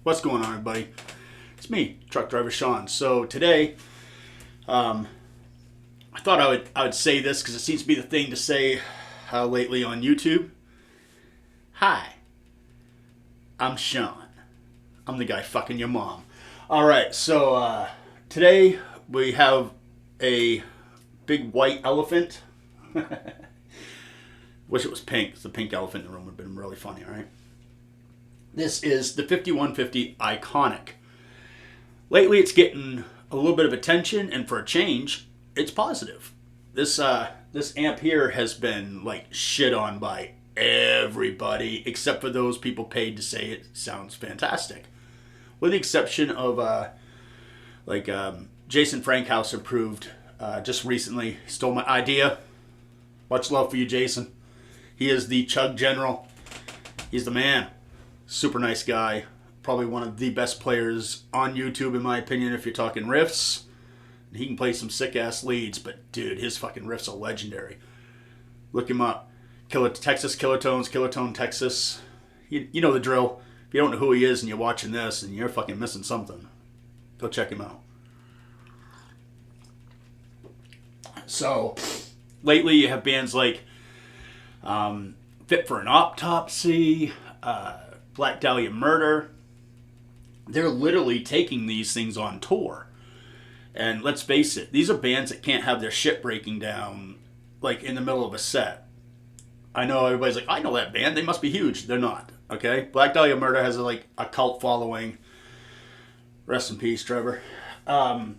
What's going on, everybody? It's me, truck driver Sean. So today, I thought I would say this because it seems to be the thing to say lately on YouTube. Hi, I'm Sean. I'm the guy fucking your mom. All right, so today we have a big white elephant. Wish it was pink. The pink elephant in the room would have been really funny. All right. This is the 5150 Iconic. Lately, it's getting a little bit of attention, and for a change, it's positive. This amp here has been like shit on by everybody, except for those people paid to say it sounds fantastic. With the exception of Jason Frankhouse approved just recently. Stole my idea. Much love for you, Jason. He is the Chug General. He's the man. Super nice guy. Probably one of the best players on YouTube, in my opinion, if you're talking riffs. He can play some sick-ass leads, but, dude, his fucking riffs are legendary. Look him up. Texas Killertone, Texas. You know the drill. If you don't know who he is and you're watching this and you're fucking missing something, go check him out. So, lately you have bands like Fit for an Autopsy, Black Dahlia Murder. They're literally taking these things on tour. And let's face it, these are bands that can't have their shit breaking down like in the middle of a set. I know everybody's like, I know that band, they must be huge. They're not, okay? Black Dahlia Murder has a cult following. Rest in peace, Trevor. And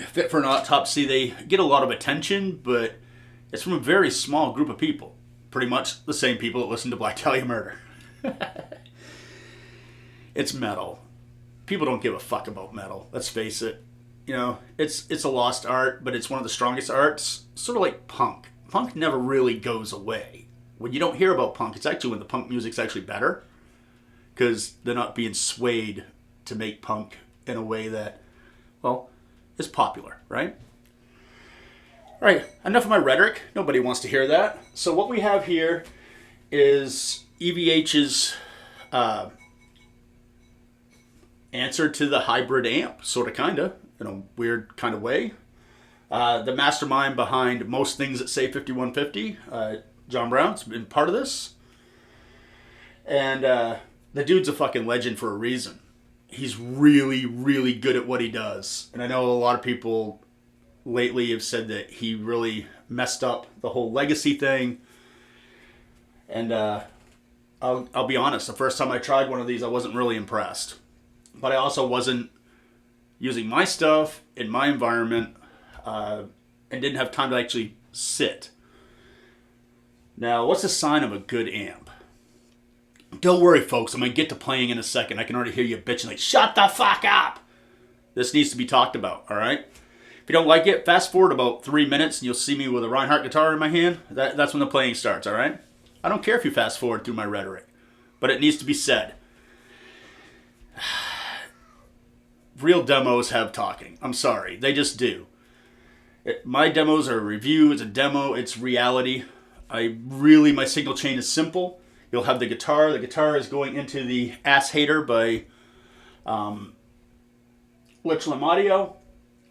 Fit for an Autopsy, they get a lot of attention, but it's from a very small group of people. Pretty much the same people that listen to Black Dahlia Murder. It's metal. People don't give a fuck about metal. Let's face it. You know, it's a lost art, but it's one of the strongest arts. Sort of like punk. Punk never really goes away. When you don't hear about punk, it's actually when the punk music's actually better. Because they're not being swayed to make punk in a way that, well, is popular, right? All right, enough of my rhetoric. Nobody wants to hear that. So what we have here is EVH's answer to the hybrid amp, sort of, kind of, in a weird kind of way. The mastermind behind most things that say 5150, John Brown's been part of this. And the dude's a fucking legend for a reason. He's really, really good at what he does. And I know a lot of people lately have said that he really messed up the whole legacy thing. And I'll be honest, the first time I tried one of these, I wasn't really impressed. But I also wasn't using my stuff in my environment and didn't have time to actually sit. Now, what's a sign of a good amp? Don't worry, folks. I'm going to get to playing in a second. I can already hear you bitching like, shut the fuck up! This needs to be talked about, all right? If you don't like it, fast forward about 3 minutes and you'll see me with a Reichardt guitar in my hand. That's when the playing starts, all right? I don't care if you fast forward through my rhetoric, but it needs to be said. Real demos have talking. I'm sorry. They just do. My demos are a review. It's a demo. It's reality. My signal chain is simple. You'll have the guitar. The guitar is going into the Aesahaettr by Reichardt Audio,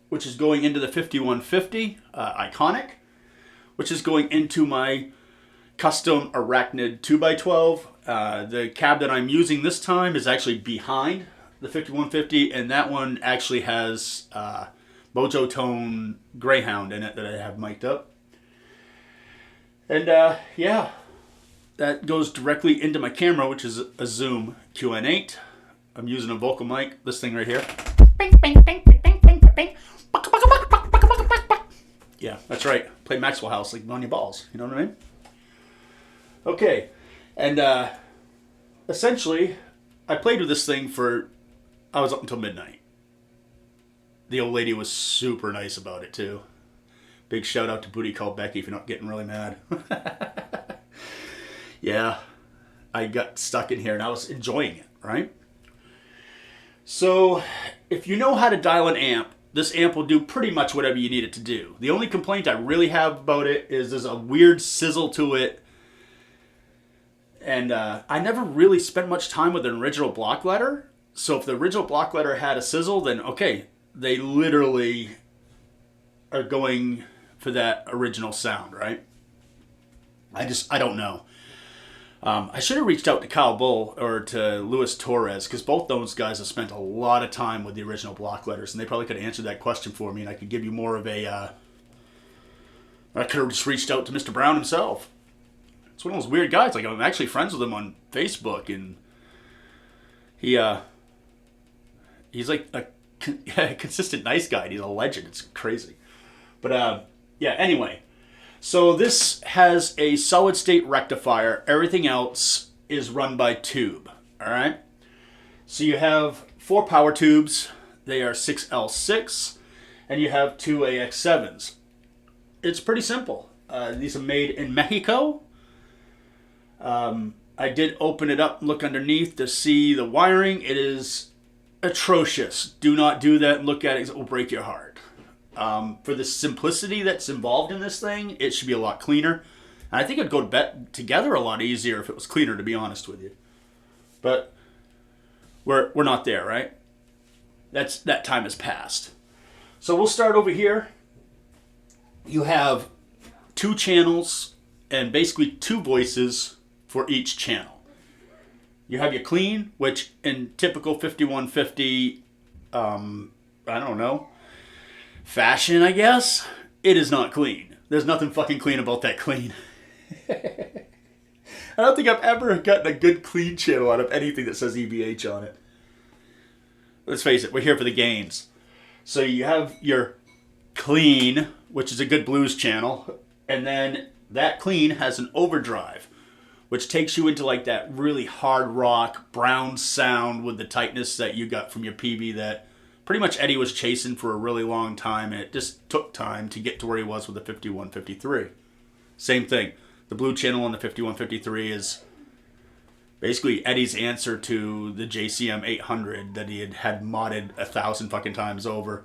which is going into the 5150 Iconic, which is going into my custom Arachnid 2x12. The cab that I'm using this time is actually behind the 5150, and that one actually has Mojo Tone Greyhound in it that I have mic'd up. And yeah, that goes directly into my camera, which is a Zoom QN8. I'm using a vocal mic, this thing right here. Yeah, that's right. Play Maxwell House like on your balls. You know what I mean? Okay, and essentially, I played with this thing I was up until midnight. The old lady was super nice about it, too. Big shout out to Booty Call Becky if you're not getting really mad. Yeah, I got stuck in here and I was enjoying it, right? So, if you know how to dial an amp, this amp will do pretty much whatever you need it to do. The only complaint I really have about it is there's a weird sizzle to it And I never really spent much time with an original block letter. So if the original block letter had a sizzle, then okay, they literally are going for that original sound, right? I don't know. I should have reached out to Kyle Bull or to Luis Torres, because both those guys have spent a lot of time with the original block letters, and they probably could have answered that question for me, and I could give you more of a... I could have just reached out to Mr. Brown himself. It's one of those weird guys. Like, I'm actually friends with him on Facebook, and he's like a consistent nice guy. He's a legend. It's crazy. But yeah, anyway. So this has a solid state rectifier. Everything else is run by tube. All right. So you have 4 power tubes. They are 6L6, and you have 2 AX7s. It's pretty simple. These are made in Mexico. I did open it up and look underneath to see the wiring. It is atrocious. Do not do that and look at it. It will break your heart. For the simplicity that's involved in this thing, it should be a lot cleaner. And I think it'd go together a lot easier if it was cleaner, to be honest with you. But we're not there, right? That time has passed. So we'll start over here. You have 2 channels and basically 2 voices for each channel. You have your clean, which in typical 5150, I don't know, fashion, I guess, it is not clean. There's nothing fucking clean about that clean. I don't think I've ever gotten a good clean channel out of anything that says EVH on it. Let's face it, we're here for the gains. So you have your clean, which is a good blues channel, and then that clean has an overdrive, which takes you into like that really hard rock brown sound with the tightness that you got from your PV that pretty much Eddie was chasing for a really long time, and it just took time to get to where he was with the 5153. Same thing. The blue channel on the 5153 is basically Eddie's answer to the JCM 800 that he had modded 1,000 fucking times over.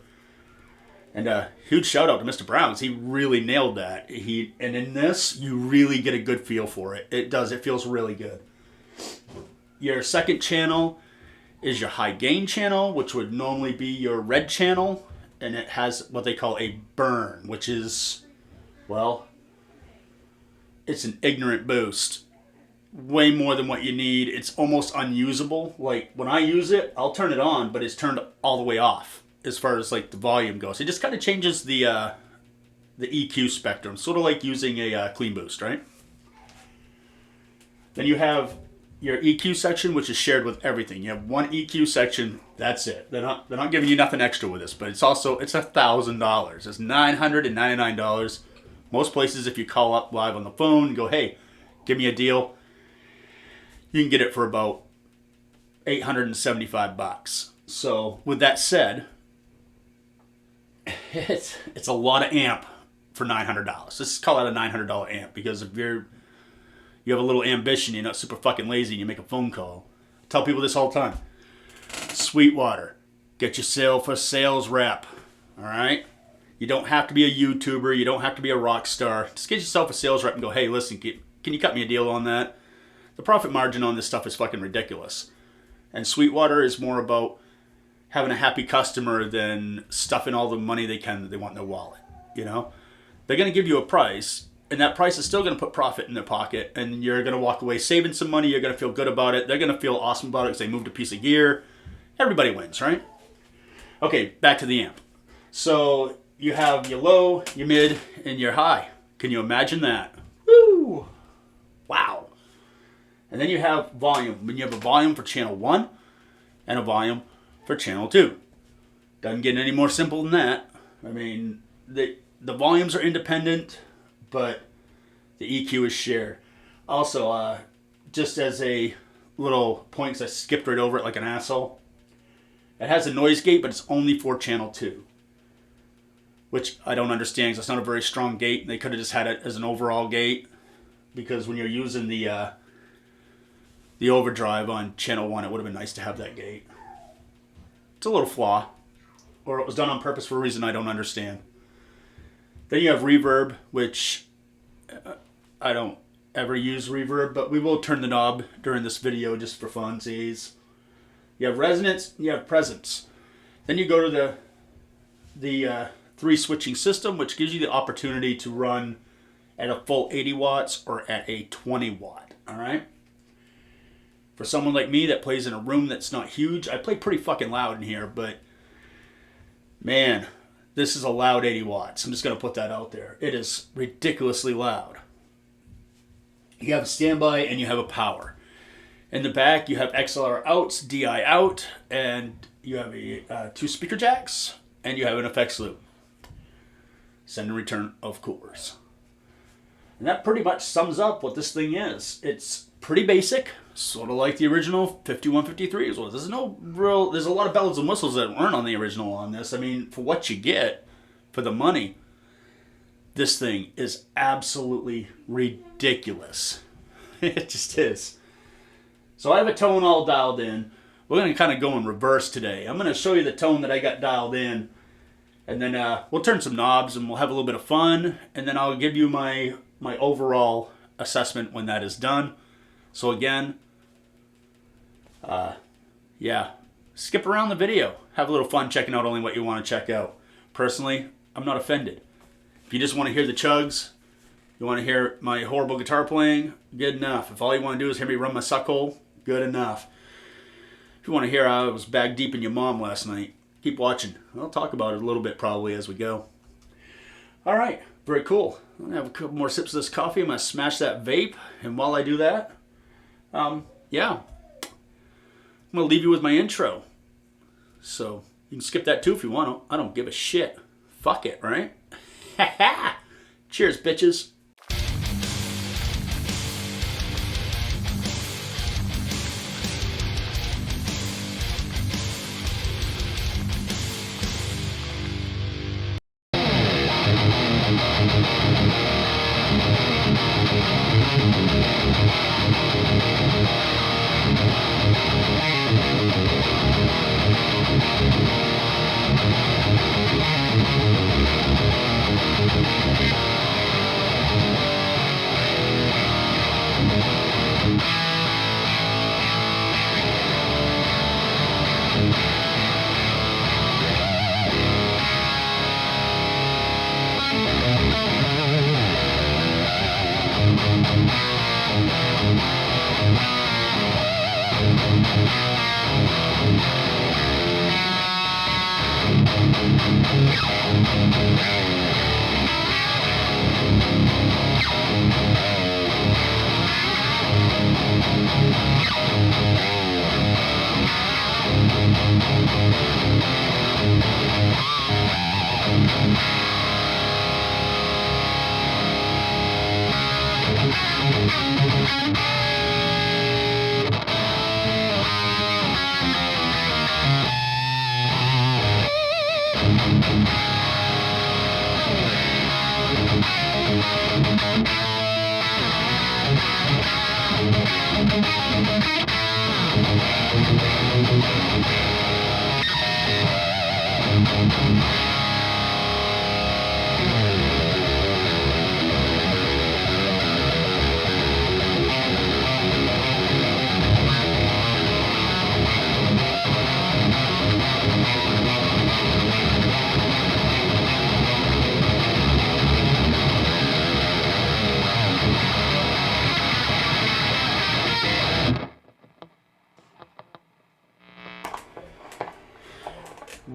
And a huge shout out to Mr. Browns. He really nailed that. And in this, you really get a good feel for it. It does. It feels really good. Your second channel is your high gain channel, which would normally be your red channel. And it has what they call a burn, which is, well, it's an ignorant boost. Way more than what you need. It's almost unusable. Like, when I use it, I'll turn it on, but it's turned all the way off as far as like the volume goes. It just kind of changes the EQ spectrum, sort of like using a clean boost, right? Then you have your EQ section, which is shared with everything. You have one EQ section. That's it. They're not giving you nothing extra with this, but it's $1,000. It's $999. Most places, if you call up live on the phone and go, hey, give me a deal, you can get it for about $875. So with that said, it's a lot of amp for $900. Let's call it a $900 amp, because if you have a little ambition, you're not super fucking lazy, and you make a phone call. I tell people this all the time. Sweetwater, get yourself a sales rep. All right? You don't have to be a YouTuber. You don't have to be a rock star. Just get yourself a sales rep and go, hey, listen, can you cut me a deal on that? The profit margin on this stuff is fucking ridiculous. And Sweetwater is more about having a happy customer than stuffing all the money they can that they want in their wallet. You know? They're going to give you a price, and that price is still going to put profit in their pocket, and you're going to walk away saving some money. You're going to feel good about it. They're going to feel awesome about it because they moved a piece of gear. Everybody wins, right? Okay, back to the amp. So you have your low, your mid, and your high. Can you imagine that? Woo! Wow. And then you have volume. When you have a volume for channel 1 and a volume for channel 2. Doesn't get any more simple than that. I mean, the volumes are independent, but the EQ is shared. Also, just as a little point, because I skipped right over it like an asshole, it has a noise gate, but it's only for channel 2. Which I don't understand, because it's not a very strong gate. They could have just had it as an overall gate, because when you're using the overdrive on channel 1, it would have been nice to have that gate. It's a little flaw, or it was done on purpose for a reason I don't understand. Then you have reverb, which I don't ever use reverb, but we will turn the knob during this video just for funsies. You have resonance, you have presence. Then you go to the 3 switching system, which gives you the opportunity to run at a full 80 watts or at a 20 watt. All right. For someone like me that plays in a room that's not huge, I play pretty fucking loud in here, but man, this is a loud 80 watts. I'm just going to put that out there. It is ridiculously loud. You have a standby and you have a power. In the back, you have XLR outs, DI out, and you have 2 speaker jacks, and you have an effects loop. Send and return, of course. And that pretty much sums up what this thing is. It's pretty basic, sort of like the original 5153s was. There's a lot of bells and whistles that weren't on the original on this. I mean, for what you get, for the money, this thing is absolutely ridiculous. It just is. So I have a tone all dialed in. We're going to kind of go in reverse today. I'm going to show you the tone that I got dialed in, and then we'll turn some knobs and we'll have a little bit of fun, and then I'll give you my overall assessment when that is done. So again, yeah, skip around the video. Have a little fun checking out only what you want to check out. Personally, I'm not offended. If you just want to hear the chugs, you want to hear my horrible guitar playing, good enough. If all you want to do is hear me run my suck hole, good enough. If you want to hear how I was bag deep in your mom last night, keep watching. I'll talk about it a little bit probably as we go. All right, very cool. I'm going to have a couple more sips of this coffee. I'm going to smash that vape. And while I do that, yeah, I'm going to leave you with my intro. So you can skip that too if you want to. I don't give a shit. Fuck it, right? Cheers, bitches.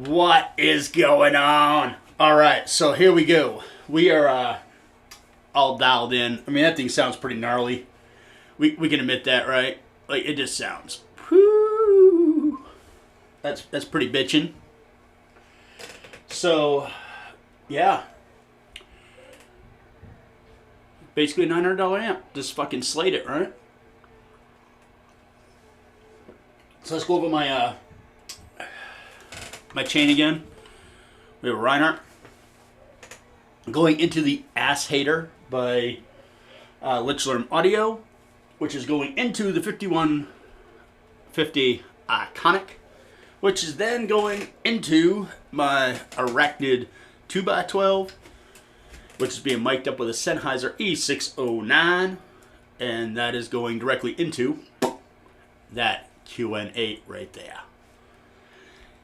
What is going on? All right, so here we go. We are all dialed in. I mean, that thing sounds pretty gnarly. We can admit that, right? Like, it just sounds. Whoo. That's pretty bitchin'. So, yeah. Basically a $900 amp. Just fucking slate it, right? So let's go over my my chain again. We have a Reichardt. Going into the Aesahaettr by Reichardt Audio, which is going into the 5150 Iconic, which is then going into my Reichardt 2x12, which is being mic'd up with a Sennheiser E609. and that is going directly into that QN8 right there.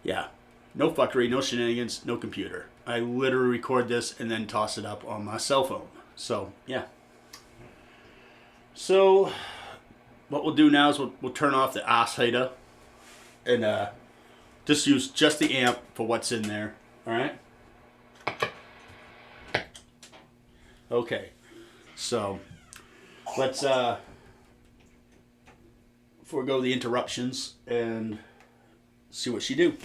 Yeah, no fuckery, no shenanigans, no computer. I literally record this and then toss it up on my cell phone. So, yeah. So, what we'll do now is we'll turn off the Aesahaettr and just use just the amp for what's in there. Alright? Okay. So, let's forego the interruptions and see what she do.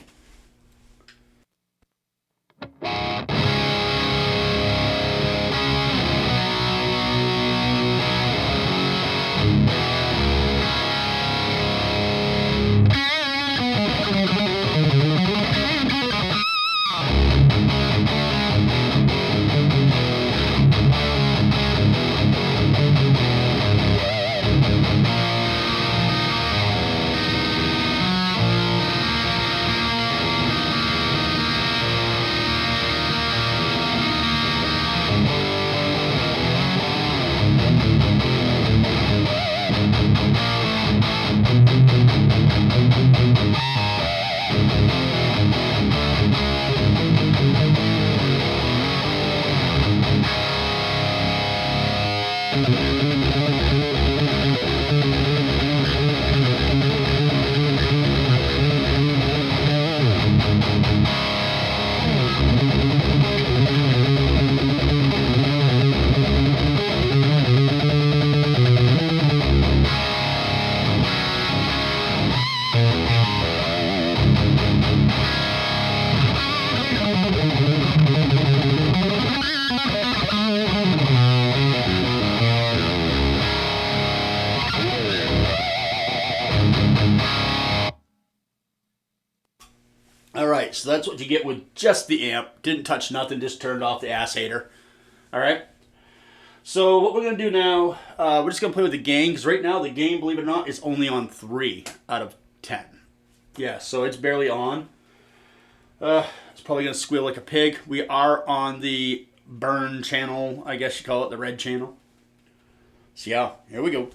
Alright, so that's what you get with just the amp. Didn't touch nothing, just turned off the Aesahaettr. Alright? So what we're going to do now, we're just going to play with the gain, because right now the gain, believe it or not, is only on 3 out of 10. Yeah, so it's barely on. It's probably going to squeal like a pig. We are on the burn channel, I guess you call it, the red channel. So yeah, here we go.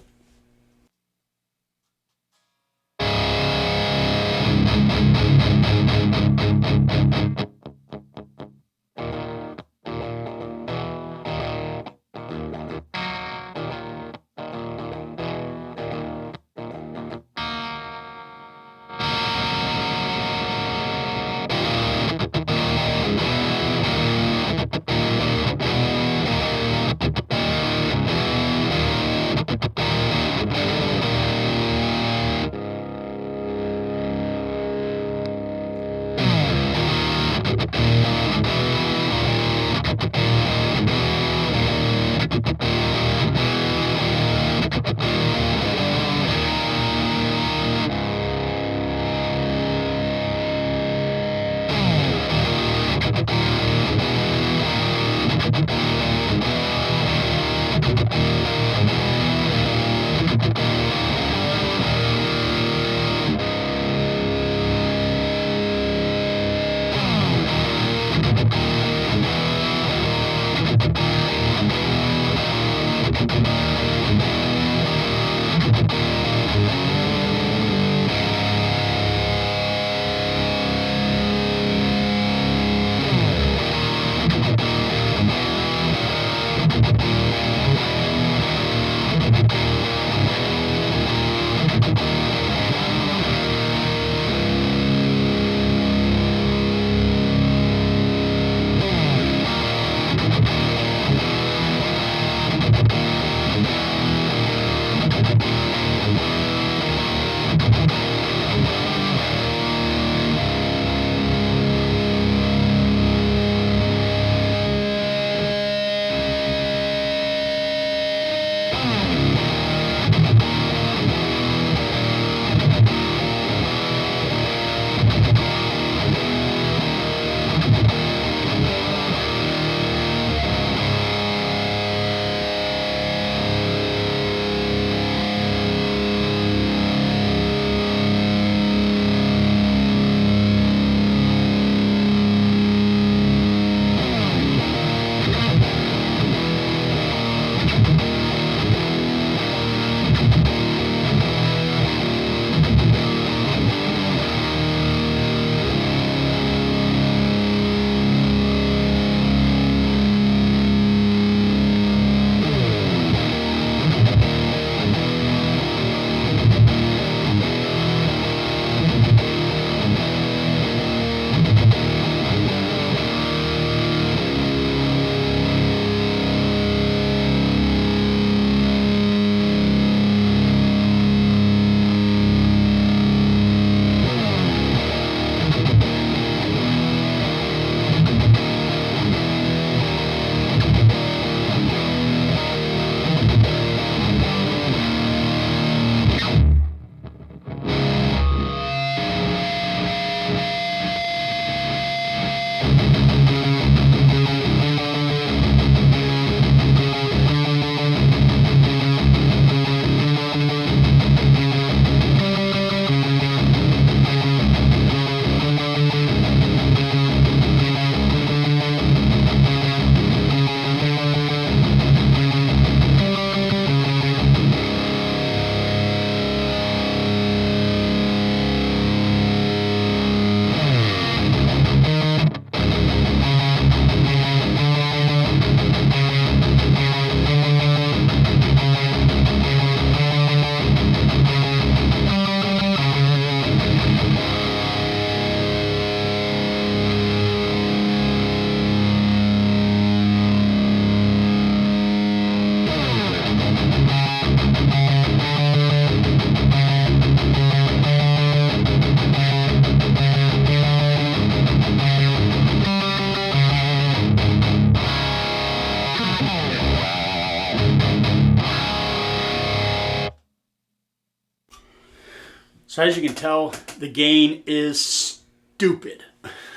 So as you can tell, the gain is stupid.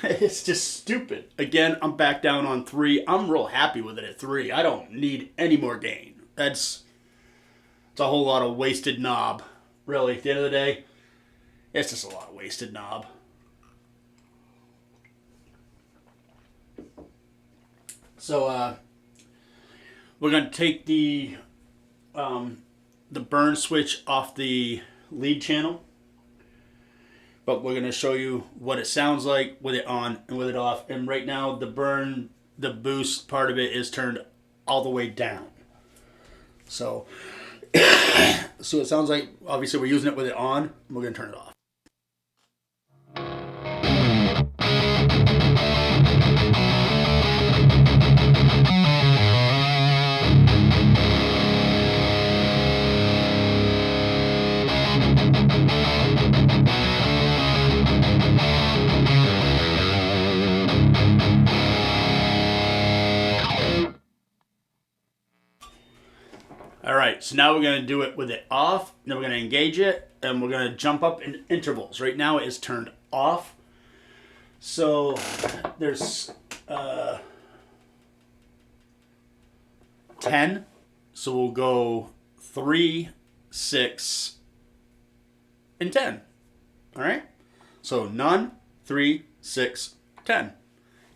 It's just stupid. Again, I'm back down on 3. I'm real happy with it at 3. I don't need any more gain. It's a whole lot of wasted knob. Really, at the end of the day, it's just a lot of wasted knob. So we're going to take the burn switch off the lead channel. But we're going to show you what it sounds like with it on and with it off. And right now, the boost part of it is turned all the way down. So, so it sounds like, obviously we're using it with it on. We're going to turn it off. Alright, so now we're going to do it with it off, then we're going to engage it, and we're going to jump up in intervals. Right now it is turned off. So there's 10. So we'll go 3, 6, and 10. Alright? So none, 3, 6, 10.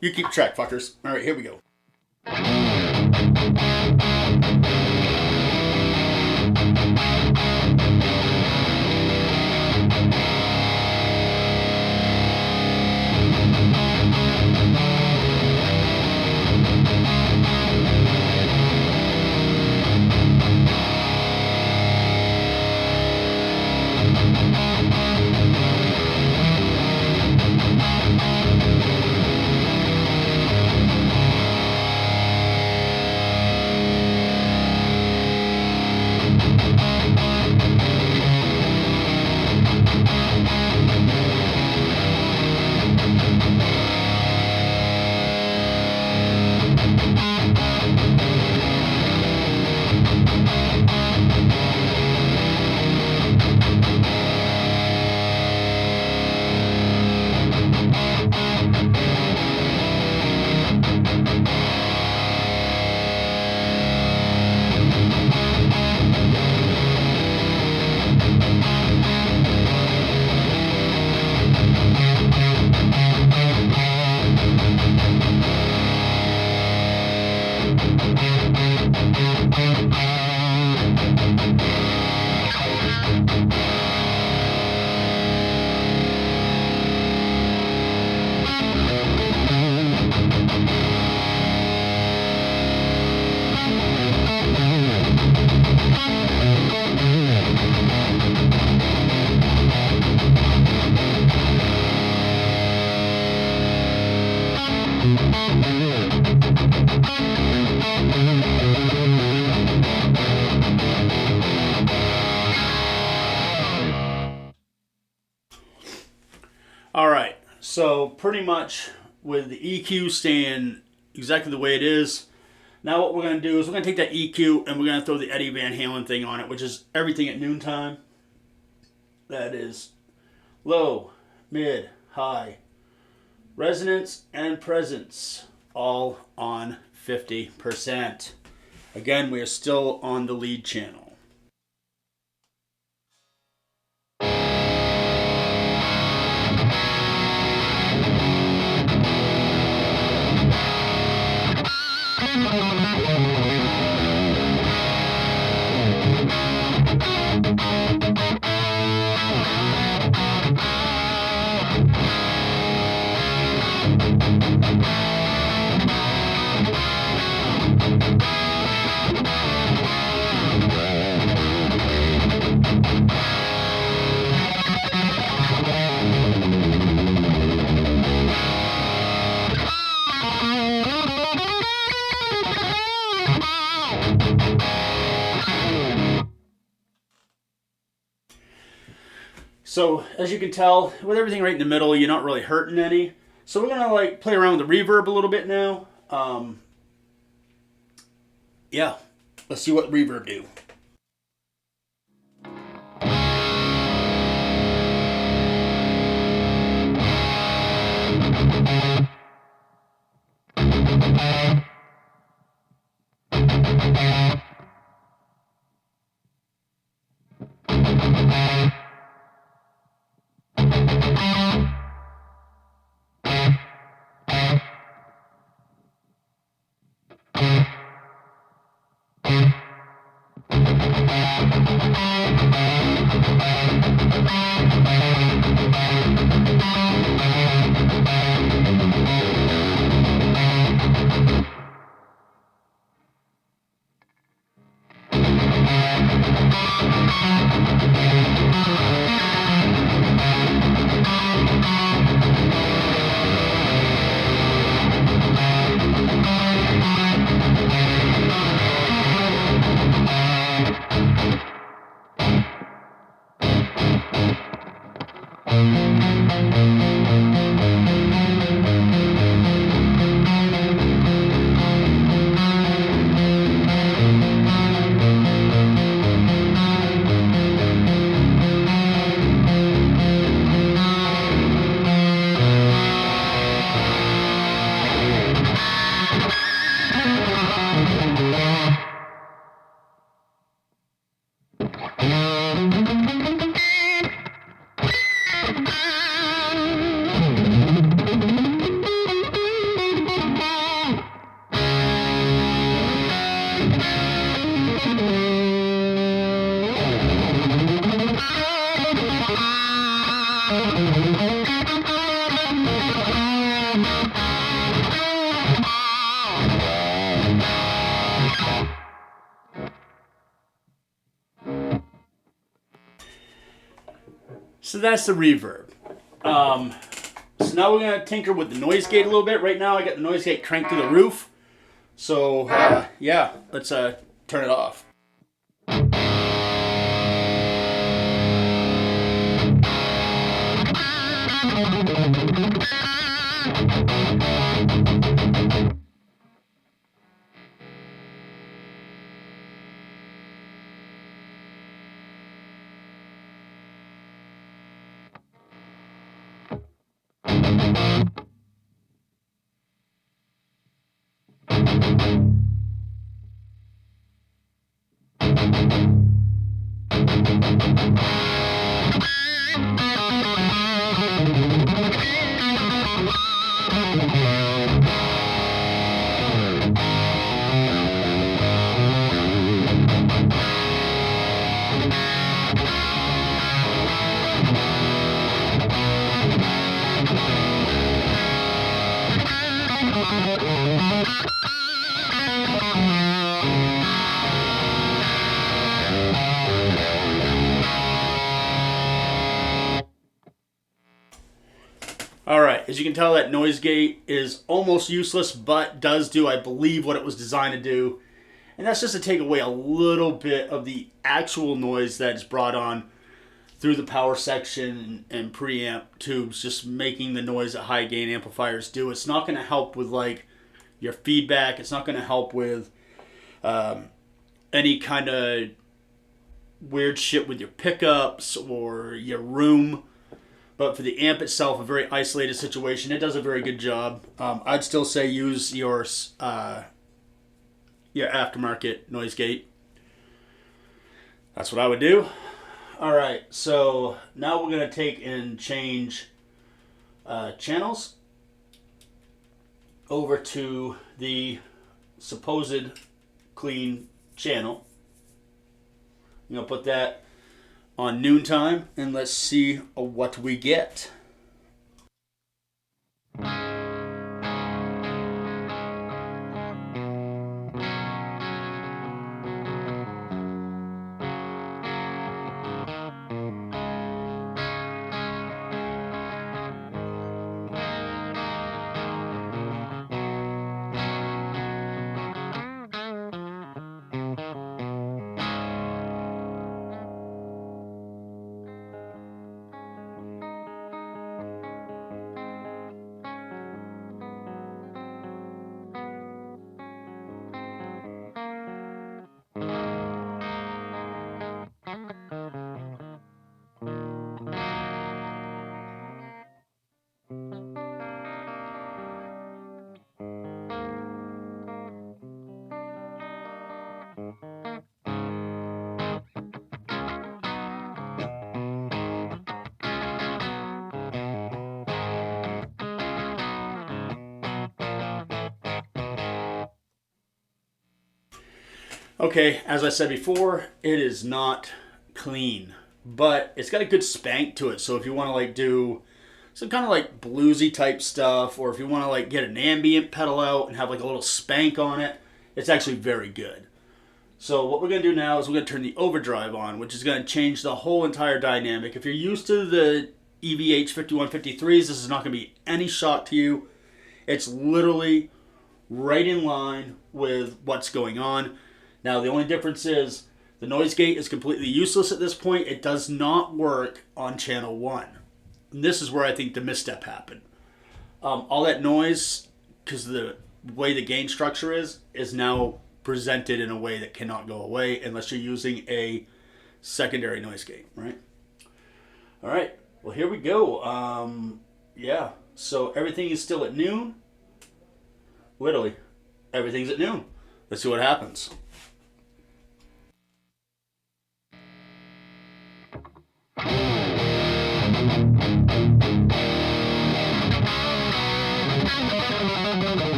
You keep track, fuckers. Alright, here we go. Alright, so pretty much with the EQ staying exactly the way it is, now what we're going to do is we're going to take that EQ and we're going to throw the Eddie Van Halen thing on it, which is everything at noontime. That is low, mid, high, resonance, and presence, all on 50%. Again, we are still on the lead channel. So as you can tell, with everything right in the middle, you're not really hurting any. So we're gonna like play around with the reverb a little bit now. Yeah, let's see what reverb do. So that's the reverb. So now we're going to tinker with the noise gate a little bit. Right now I got the noise gate cranked to the roof. So yeah, let's turn it off. Alright, as you can tell, that noise gate is almost useless, but does do, I believe, what it was designed to do. And that's just to take away a little bit of the actual noise that is brought on through the power section and preamp tubes, just making the noise that high gain amplifiers do. It's not going to help with like your feedback. It's not going to help with any kind of weird shit with your pickups or your room. But for the amp itself, a very isolated situation, it does a very good job. I'd still say use your aftermarket noise gate. That's what I would do. Alright, so now we're going to take and change channels over to the supposed clean channel. I'm going to put that on noontime, and let's see what we get. Okay, as I said before, it is not clean, but it's got a good spank to it. So if you want to like do some kind of like bluesy type stuff, or if you want to like get an ambient pedal out and have like a little spank on it, it's actually very good. So what we're going to do now is we're going to turn the overdrive on, which is going to change the whole entire dynamic. If you're used to the EVH 5153s, this is not going to be any shock to you. It's literally right in line with what's going on. Now, the only difference is the noise gate is completely useless at this point. It does not work on channel 1. And this is where I think the misstep happened. All that noise, because of the way the gain structure is now presented in a way that cannot go away unless you're using a secondary noise gate, right? All right, well, here we go. Yeah, so everything is still at noon. Literally, everything's at noon. Let's see what happens.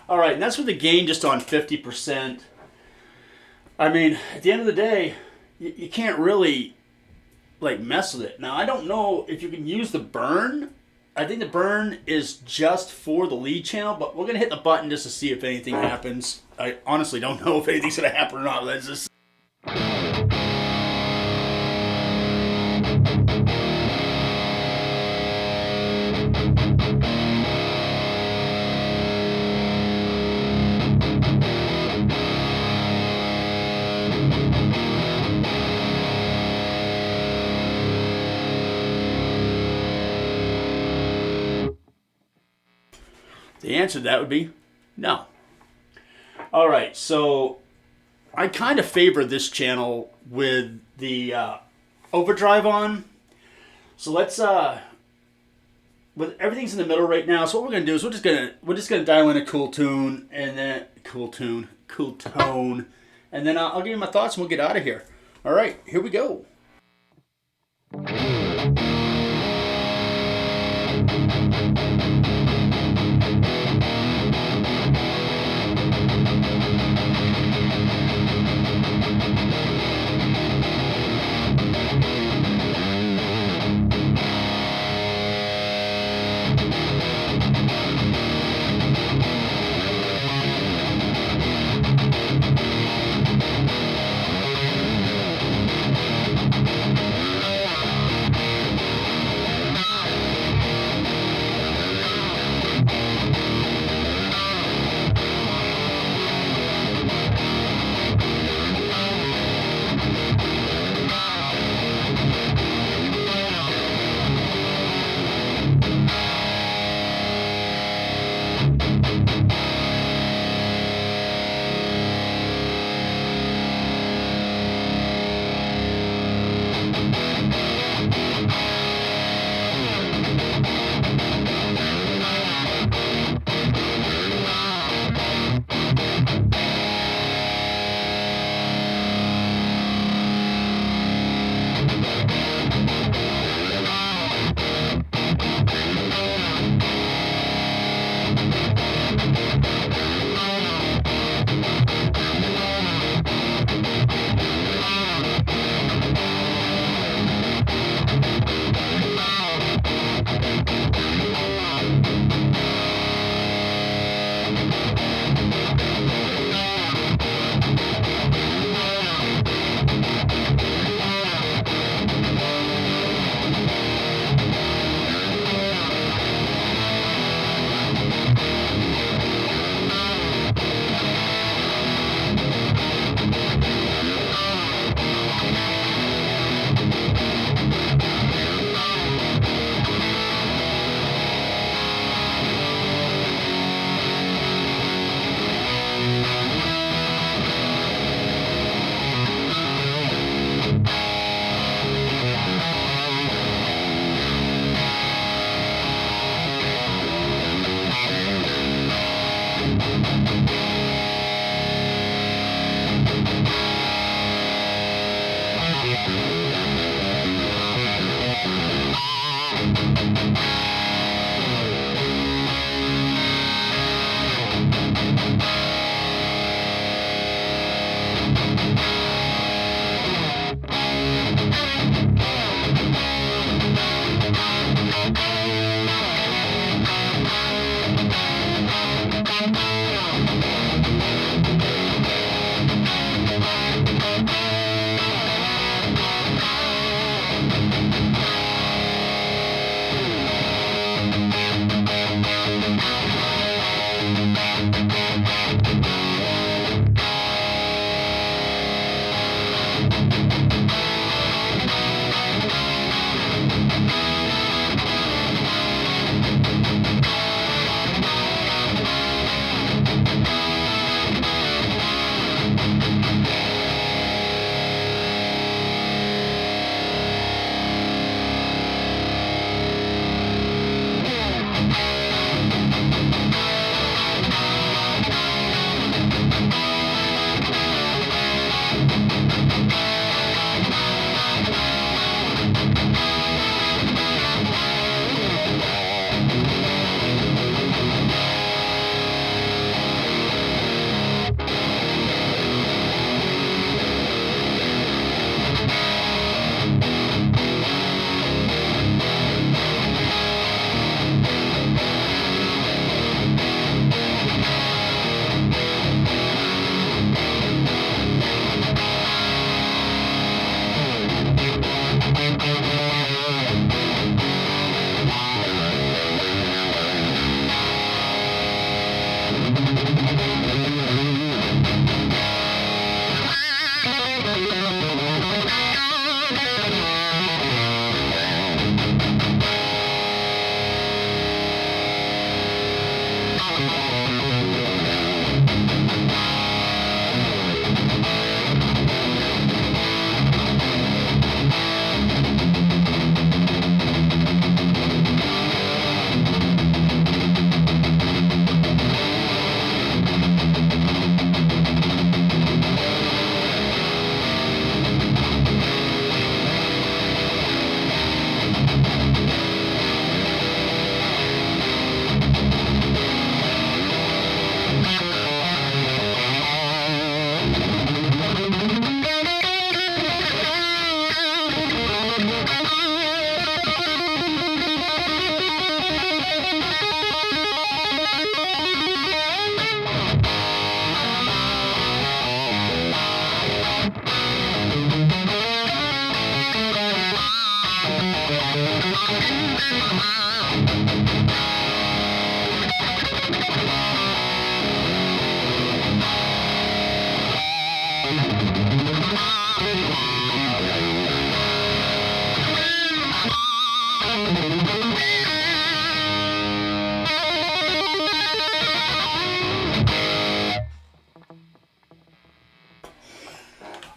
All right, and that's with the gain just on 50%. I mean, at the end of the day, you can't really like mess with it. Now, I don't know if you can use the burn. I think the burn is just for the lead channel, but we're going to hit the button just to see if anything happens. I honestly don't know if anything's going to happen or not. Let's just... The answer to that would be no. All right, so I kind of favor this channel with the overdrive on. So let's with everything's in the middle right now. So what we're gonna do is we're just gonna dial in a cool tune and then cool tone, and then I'll give you my thoughts and we'll get out of here. All right, here we go.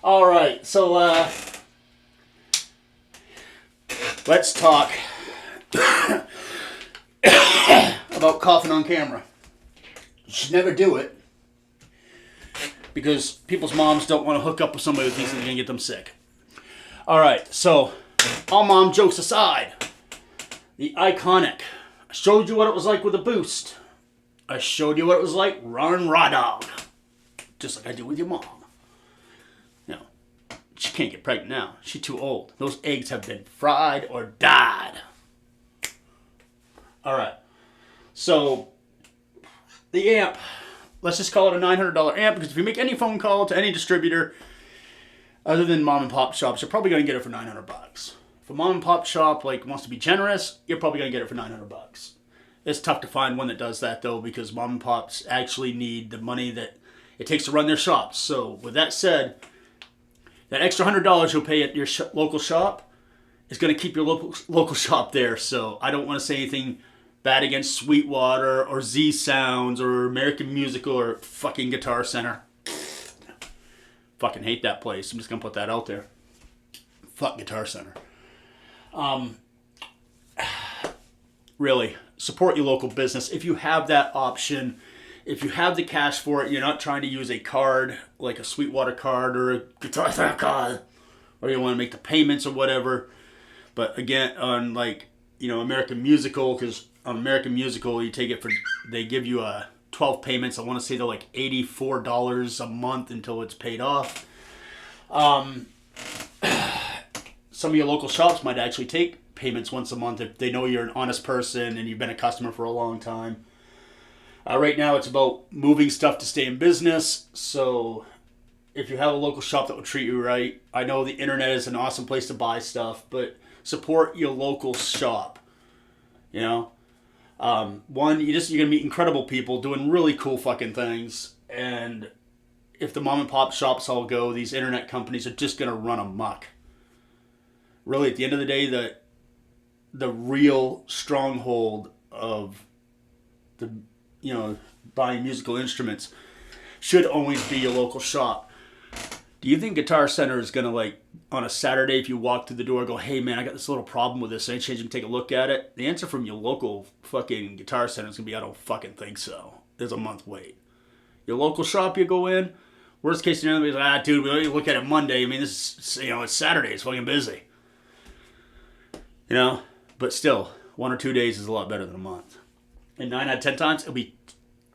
All right, so let's talk about coughing on camera. You should never do it because people's moms don't want to hook up with somebody who thinks they're going to get them sick. All right, so all mom jokes aside, the iconic. I showed you what it was like with a boost. I showed you what it was like running raw dog, just like I do with your mom. You know, she can't get pregnant now. She's too old. Those eggs have been fried or died. All right, so the amp. Let's just call it a $900 amp because if you make any phone call to any distributor other than mom and pop shops, you're probably going to get it for $900. If a mom and pop shop like wants to be generous, you're probably going to get it for $900. It's tough to find one that does that though because mom and pops actually need the money that it takes to run their shops. So with that said, that extra $100 you'll pay at your local shop is going to keep your local shop there. So I don't want to say anything bad against Sweetwater or Z Sounds or American Musical or fucking Guitar Center. Fucking hate that place. I'm just going to put that out there. Fuck Guitar Center. Really, support your local business. If you have that option, if you have the cash for it, you're not trying to use a card, like a Sweetwater card or a Guitar Center card, or you want to make the payments or whatever. But again, on like, you know, American Musical, because on American Musical, you take it for, they give you 12 payments. I want to say they're like $84 a month until it's paid off. Some of your local shops might actually take payments once a month if they know you're an honest person and you've been a customer for a long time. Right now, it's about moving stuff to stay in business. So if you have a local shop that will treat you right. I know the internet is an awesome place to buy stuff, but support your local shop. You know, one, you're gonna meet incredible people doing really cool fucking things, and if the mom and pop shops all go, these internet companies are just gonna run amok. Really, at the end of the day, the real stronghold of the buying musical instruments should always be your local shop. Do you think Guitar Center is going to, like, on a Saturday, if you walk through the door, go, hey, man, I got this little problem with this. Any chance you can take a look at it? The answer from your local fucking Guitar Center is going to be, I don't fucking think so. There's a month wait. Your local shop you go in, worst case scenario, is like, dude, we only look at it Monday. I mean, this is, it's Saturday. It's fucking busy. But still, 1 or 2 days is a lot better than a month. And 9 out of 10 times, it'll be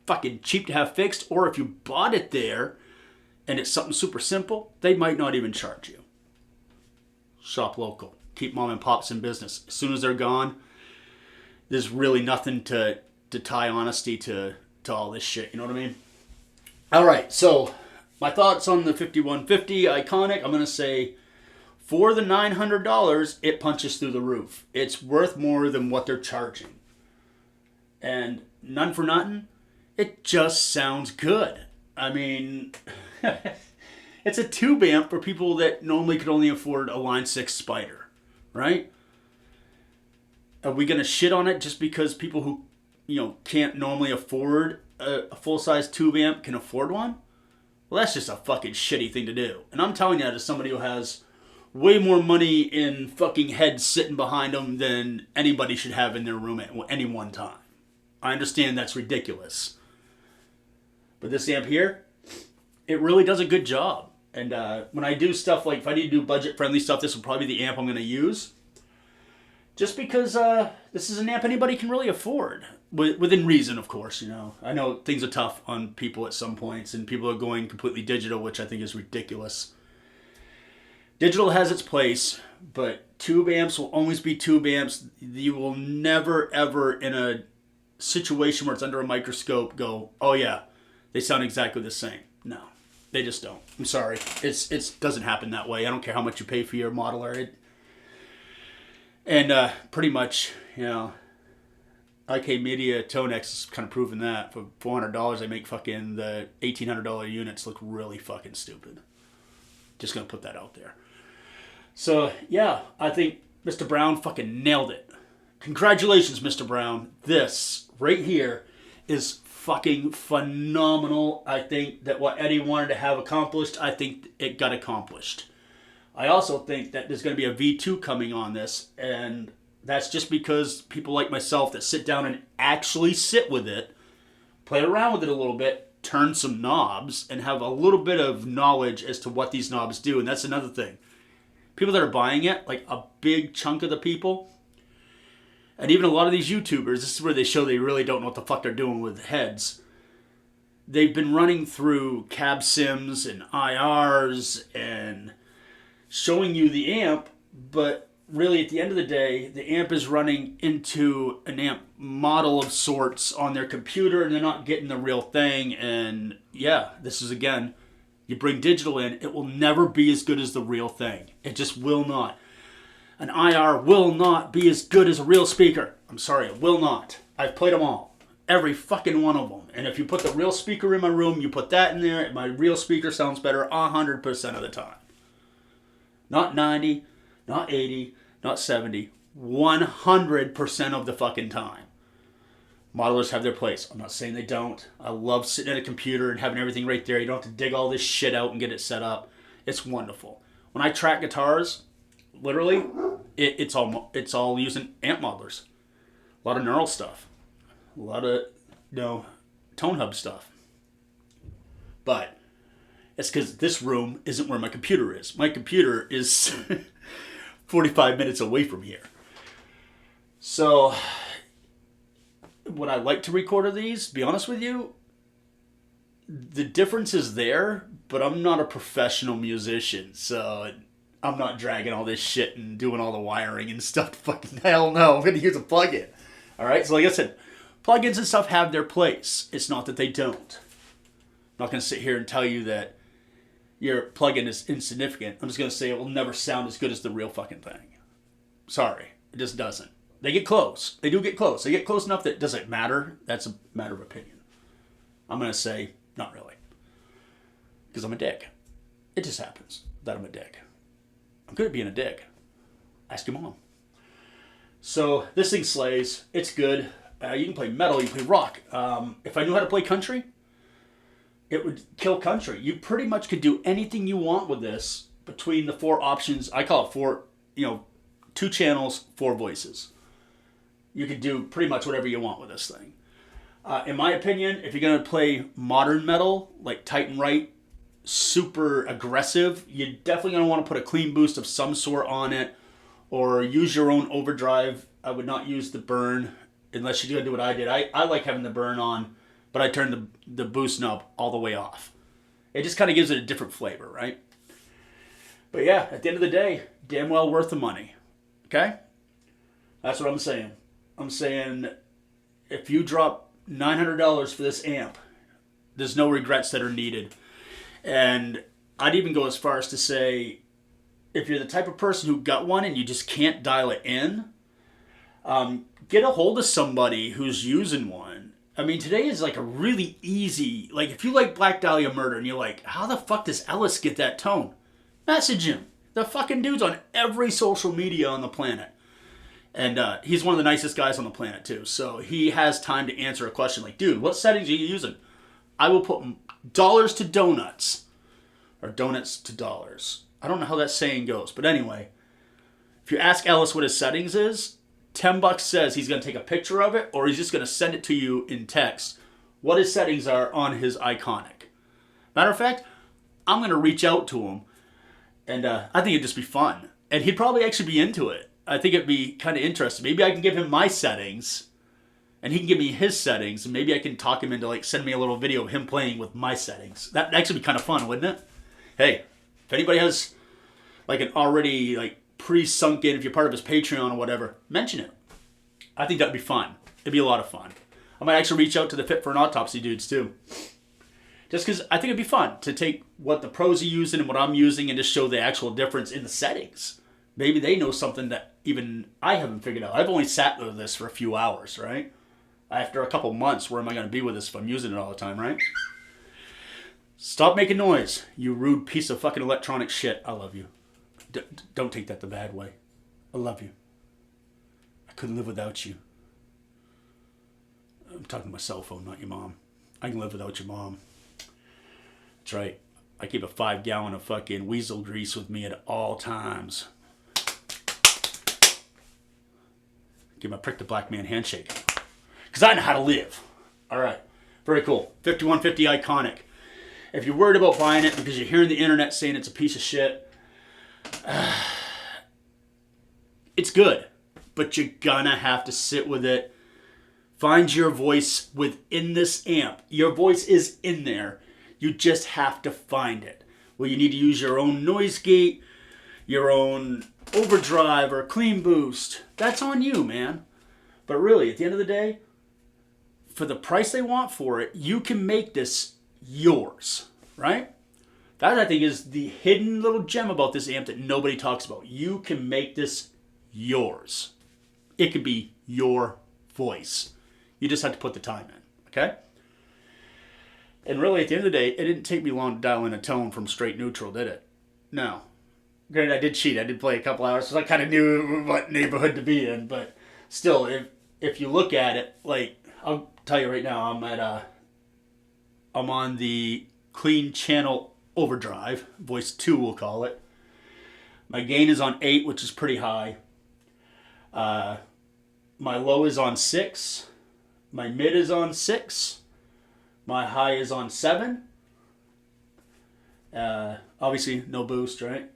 fucking cheap to have fixed. Or if you bought it there and it's something super simple, they might not even charge you. Shop local. Keep mom and pops in business. As soon as they're gone, there's really nothing to tie honesty to all this shit. You know what I mean? All right, so my thoughts on the 5150 Iconic. I'm going to say for the $900, it punches through the roof. It's worth more than what they're charging. And none for nothing, it just sounds good. I mean, it's a tube amp for people that normally could only afford a Line 6 Spider, right? Are we going to shit on it just because people who, can't normally afford a full-size tube amp can afford one? Well, that's just a fucking shitty thing to do. And I'm telling you that as somebody who has way more money in fucking heads sitting behind them than anybody should have in their room at any one time. I understand that's ridiculous. But this amp here, it really does a good job. And when I do stuff like, if I need to do budget-friendly stuff, this will probably be the amp I'm going to use. Just because this is an amp anybody can really afford. Within reason, of course, I know things are tough on people at some points, and people are going completely digital, which I think is ridiculous. Digital has its place, but tube amps will always be tube amps. You will never, ever, in a situation where it's under a microscope, go, oh yeah, they sound exactly the same. No, they just don't. I'm sorry. It doesn't happen that way. I don't care how much you pay for your modeler. And pretty much, IK Media Tonex has kind of proven that. For $400, they make fucking the $1,800 units look really fucking stupid. Just gonna put that out there. So, yeah, I think Mr. Brown fucking nailed it. Congratulations, Mr. Brown. This right here is fucking phenomenal. I think that what Eddie wanted to have accomplished, I think it got accomplished. I also think that there's going to be a V2 coming on this, and that's just because people like myself that sit down and actually sit with it, play around with it a little bit, turn some knobs, and have a little bit of knowledge as to what these knobs do. And that's another thing. People that are buying it, like a big chunk of the people, and even a lot of these YouTubers, this is where they show they really don't know what the fuck they're doing with heads. They've been running through cab sims and IRs and showing you the amp, but really at the end of the day, the amp is running into an amp model of sorts on their computer, and they're not getting the real thing. And yeah, this is, again, you bring digital in, it will never be as good as the real thing. It just will not. An IR will not be as good as a real speaker. I'm sorry, it will not. I've played them all. Every fucking one of them. And if you put the real speaker in my room, you put that in there, and my real speaker sounds better 100% of the time. Not 90, not 80, not 70, 100% of the fucking time. Modelers have their place. I'm not saying they don't. I love sitting at a computer and having everything right there. You don't have to dig all this shit out and get it set up. It's wonderful. When I track guitars, literally, it's all using amp modelers. A lot of neural stuff. A lot of, tone hub stuff. But it's because this room isn't where my computer is. My computer is 45 minutes away from here. So, would I like to record these? Be honest with you, the difference is there, but I'm not a professional musician, so I'm not dragging all this shit and doing all the wiring and stuff. Fucking hell no, I'm going to use a plugin. Alright, so like I said, plugins and stuff have their place. It's not that they don't. I'm not going to sit here and tell you that your plugin is insignificant, I'm just going to say it will never sound as good as the real fucking thing. Sorry, it just doesn't. They get close. They do get close. They get close enough that it doesn't matter. That's a matter of opinion. I'm going to say, not really. Because I'm a dick. It just happens that I'm a dick. I'm good at being a dick. Ask your mom. So this thing slays. It's good. You can play metal. You can play rock. If I knew how to play country, it would kill country. You pretty much could do anything you want with this between the 4 options. I call it 4, 2 channels, 4 voices. You could do pretty much whatever you want with this thing. In my opinion, if you're going to play modern metal, like Titan Right, super aggressive, you're definitely going to want to put a clean boost of some sort on it, or use your own overdrive. I would not use the burn unless you're going to do what I did. I like having the burn on, but I turned the boost knob all the way off. It just kind of gives it a different flavor, right? But yeah, at the end of the day, damn well worth the money. Okay? That's what I'm saying. I'm saying if you drop $900 for this amp, there's no regrets that are needed. And I'd even go as far as to say, if you're the type of person who got one and you just can't dial it in, get a hold of somebody who's using one. I mean, today is like a really easy, like if you like Black Dahlia Murder and you're like, how the fuck does Ellis get that tone? Message him. The fucking dude's on every social media on the planet. And he's one of the nicest guys on the planet too. So he has time to answer a question like, dude, what settings are you using? I will put dollars to donuts. Or donuts to dollars. I don't know how that saying goes. But anyway, if you ask Ellis what his settings is, $10 says he's going to take a picture of it, or he's just going to send it to you in text, what his settings are on his Iconic. Matter of fact, I'm going to reach out to him, and I think it'd just be fun. And he'd probably actually be into it. I think it'd be kind of interesting. Maybe I can give him my settings, and he can give me his settings, and maybe I can talk him into like send me a little video of him playing with my settings. That'd actually be kind of fun, wouldn't it? Hey, if anybody has like an already like pre-sunk in, if you're part of his Patreon or whatever, mention it. I think that'd be fun. It'd be a lot of fun. I might actually reach out to the Fit for an Autopsy dudes too. Just because I think it'd be fun to take what the pros are using and what I'm using and just show the actual difference in the settings. Maybe they know something that even I haven't figured out. I've only sat with this for a few hours, right? After a couple months, where am I going to be with this if I'm using it all the time, right? Stop making noise, you rude piece of fucking electronic shit. I love you. Don't take that the bad way. I love you. I couldn't live without you. I'm talking to my cell phone, not your mom. I can live without your mom. That's right. I keep a 5-gallon of fucking weasel grease with me at all times. Give my prick the black man handshake. Because I know how to live. Alright. Very cool. 5150 Iconic. If you're worried about buying it because you're hearing the internet saying it's a piece of shit, it's good. But you're gonna have to sit with it. Find your voice within this amp. Your voice is in there. You just have to find it. Well, you need to use your own noise gate, your own overdrive or clean boost. That's on you, man. But really, at the end of the day, for the price they want for it, you can make this yours, right? That, I think, is the hidden little gem about this amp that nobody talks about. You can make this yours. It could be your voice. You just have to put the time in, okay? And really, at the end of the day, it didn't take me long to dial in a tone from straight neutral, did it? No. Granted, I did cheat. I did play a couple hours, so I kind of knew what neighborhood to be in. But still, if you look at it, like, I'll tell you right now, I'm on the clean channel overdrive, voice 2 we'll call it. My gain is on 8, which is pretty high. My low is on 6. My mid is on 6. My high is on 7. Obviously, no boost, right?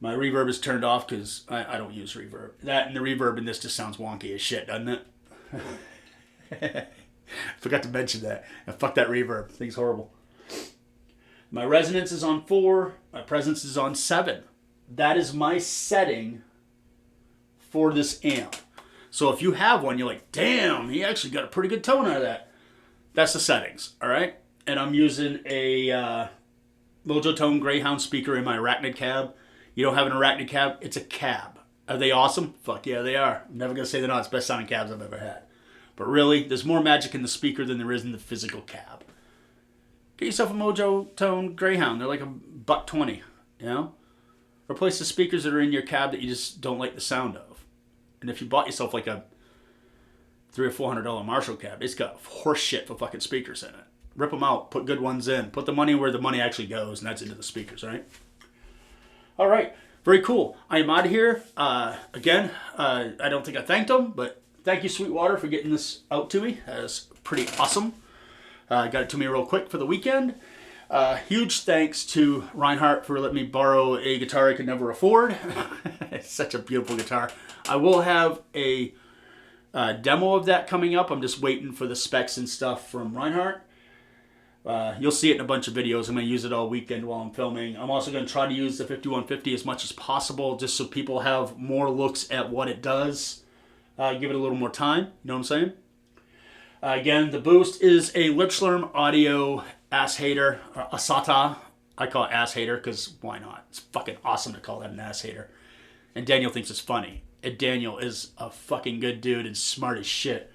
My reverb is turned off because I don't use reverb. That and the reverb in this just sounds wonky as shit, doesn't it? Forgot to mention that. And fuck that reverb. Thing's horrible. My resonance is on 4. My presence is on 7. That is my setting for this amp. So if you have one, you're like, damn, he actually got a pretty good tone out of that. That's the settings, all right? And I'm using a Mojo Tone Greyhound speaker in my Arachnid cab. You don't have an Arachnid cab? It's a cab. Are they awesome? Fuck yeah, they are. I'm never going to say they're not. It's the best sounding cabs I've ever had. But really, there's more magic in the speaker than there is in the physical cab. Get yourself a Mojo Tone Greyhound. They're like $120, you know? Replace the speakers that are in your cab that you just don't like the sound of. And if you bought yourself like a $300 or $400 Marshall cab, it's got horse shit for fucking speakers in it. Rip them out. Put good ones in. Put the money where the money actually goes, and that's into the speakers, right? All right. Very cool. I am out of here. Again, I don't think I thanked them, but thank you, Sweetwater, for getting this out to me. That's pretty awesome. Got it to me real quick for the weekend. Huge thanks to Reichardt for letting me borrow a guitar I could never afford. It's such a beautiful guitar. I will have a demo of that coming up. I'm just waiting for the specs and stuff from Reichardt. You'll see it in a bunch of videos. I'm going to use it all weekend while I'm filming. I'm also going to try to use the 5150 as much as possible just so people have more looks at what it does. Give it a little more time. You know what I'm saying? Again, the boost is a Lipschlurm Audio Aesahaettr, Aesahaettr. I call it Aesahaettr because why not? It's fucking awesome to call that an Aesahaettr. And Daniel thinks it's funny. And Daniel is a fucking good dude and smart as shit.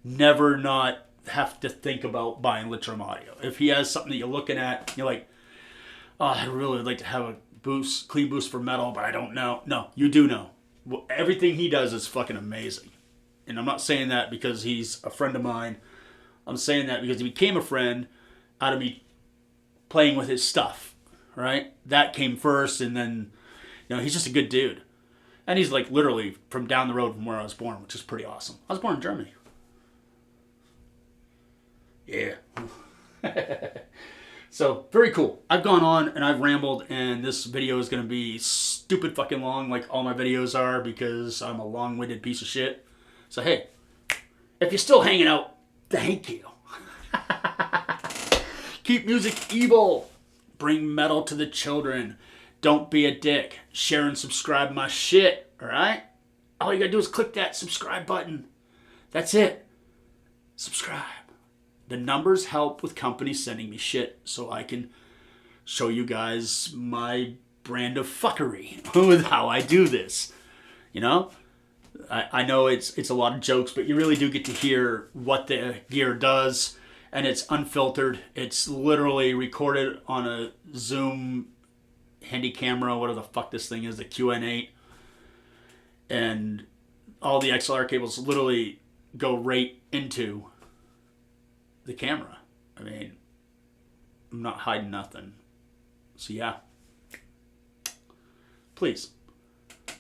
Never not have to think about buying Lipschlurm Audio. If he has something that you're looking at, you're like, oh, I'd really like to have a boost, clean boost for metal, but I don't know. No, you do know. Well, everything he does is fucking amazing. And I'm not saying that because he's a friend of mine. I'm saying that because he became a friend out of me playing with his stuff, right? That came first, and then, you know, he's just a good dude. And he's like literally from down the road from where I was born, which is pretty awesome. I was born in Germany. Yeah. So, very cool. I've gone on and I've rambled, and this video is going to be stupid fucking long like all my videos are because I'm a long-winded piece of shit. So, hey, if you're still hanging out, thank you. Keep music evil. Bring metal to the children. Don't be a dick. Share and subscribe my shit, alright? All you gotta do is click that subscribe button. That's it. Subscribe. The numbers help with companies sending me shit so I can show you guys my brand of fuckery with how I do this. You know? I know it's a lot of jokes, but you really do get to hear what the gear does, and it's unfiltered. It's literally recorded on a Zoom handy camera, whatever the fuck this thing is, the QN8. And all the XLR cables literally go right into the camera. I mean, I'm not hiding nothing. So yeah. Please,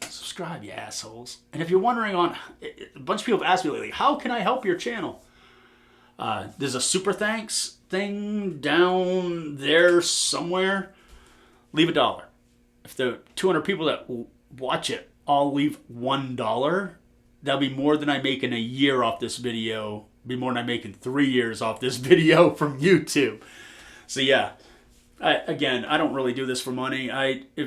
subscribe, you assholes. And if you're wondering a bunch of people have asked me lately, how can I help your channel? There's a super thanks thing down there somewhere. Leave $1. If the 200 people that watch it all leave $1, that'll be more than I make in a year off this video. Be more than I make in 3 years off this video from YouTube. So yeah, again, I don't really do this for money.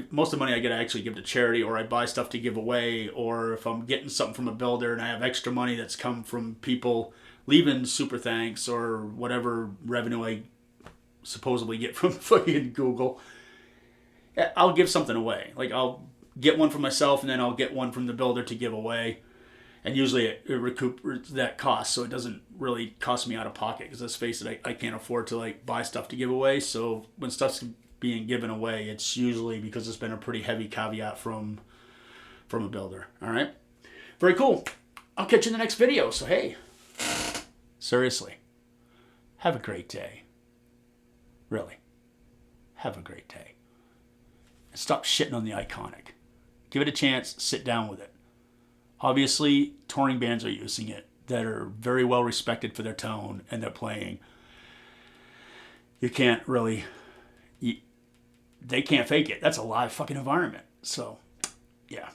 Most of the money I get, I actually give to charity, or I buy stuff to give away, or if I'm getting something from a builder and I have extra money that's come from people leaving super thanks or whatever revenue I supposedly get from fucking Google, I'll give something away. Like I'll get one for myself and then I'll get one from the builder to give away. And usually it recuperates that cost, so it doesn't really cost me out of pocket. Because let's face it, I can't afford to like buy stuff to give away. So when stuff's being given away, it's usually because it's been a pretty heavy caveat from a builder. All right, very cool. I'll catch you in the next video. So hey, seriously, have a great day. Really, have a great day. And stop shitting on the Iconic. Give it a chance. Sit down with it. Obviously, touring bands are using it that are very well respected for their tone and their playing. You can't really... they can't fake it. That's a live fucking environment. So, yeah.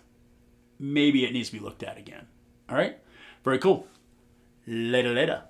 Maybe it needs to be looked at again. All right? Very cool. Later, later.